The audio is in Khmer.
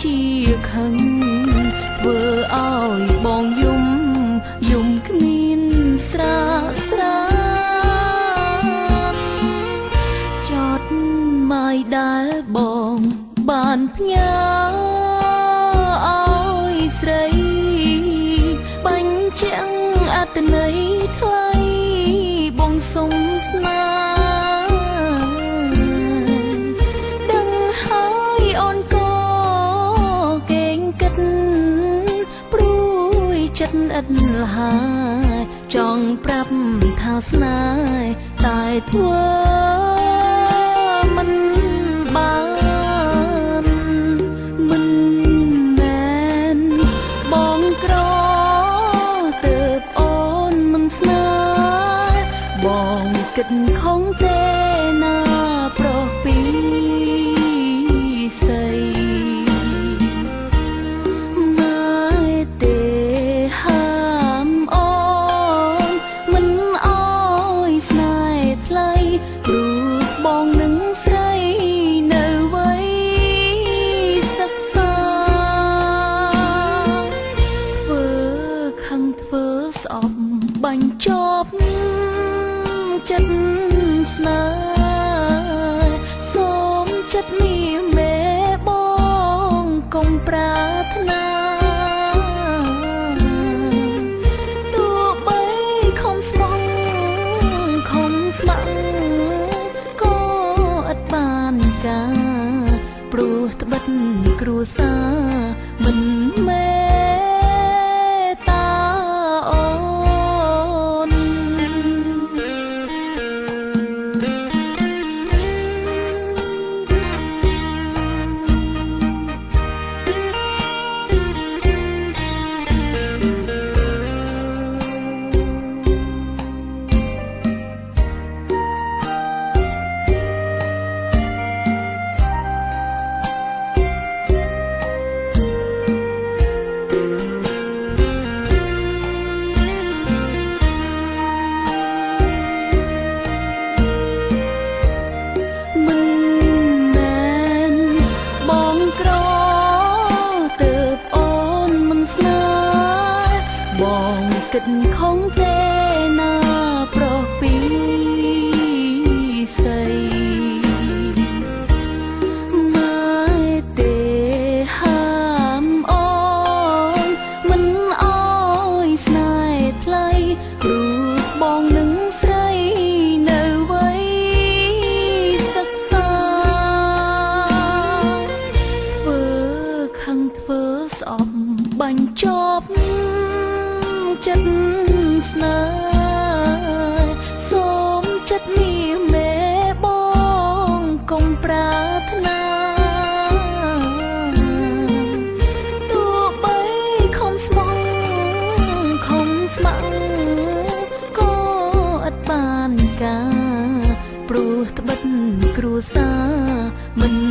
ជាខឹងធ្វើឲ្យបងយំគ្មានស្រាស្រានចត់ម៉ាយដែលបងបានផ្ញើឲ្យស្រីបញ្ជាក់អត្តន័យថ្លៃបងសុំស្នាដឹងហើយអូនក៏កេងគិតព្រួយចិត្តឥតលហើយចង់ប្រាប់ថាស្នេហ៍តែធ្វើមិនបានមិនមែនបងក្រទើបអូនមិនស្នេហ៍បងគិតខំទេណាប្រុសពីស្រីបញ្ចប់ចិត្តស្នេហ៍សូមចិត្តនេះមេបងកុំប្រាថ្នាទោះបីខំស្មោះខំស្ម័គ្រក៏ឥតបានការព្រោះត្បិតគ្រួសារមិនមេគិតខំទេណាប្រុសពីស្រីម៉ែទេហាមអូនមិនអោយស្នេហ៍ថ្លៃព្រោះបងនឹងស្រីនៅវ័យសិក្សាធ្វើខឹងធ្វើស្អប់បញ្ចប់ចិត្តស្នេហ៍សូមចិត្តនេះមេបងកុំប្រាថ្នាទោះបីខំស្មោះខំស្ម័គ្រក៏ឥតបានការព្រោះត្បិតគ្រួសារមិន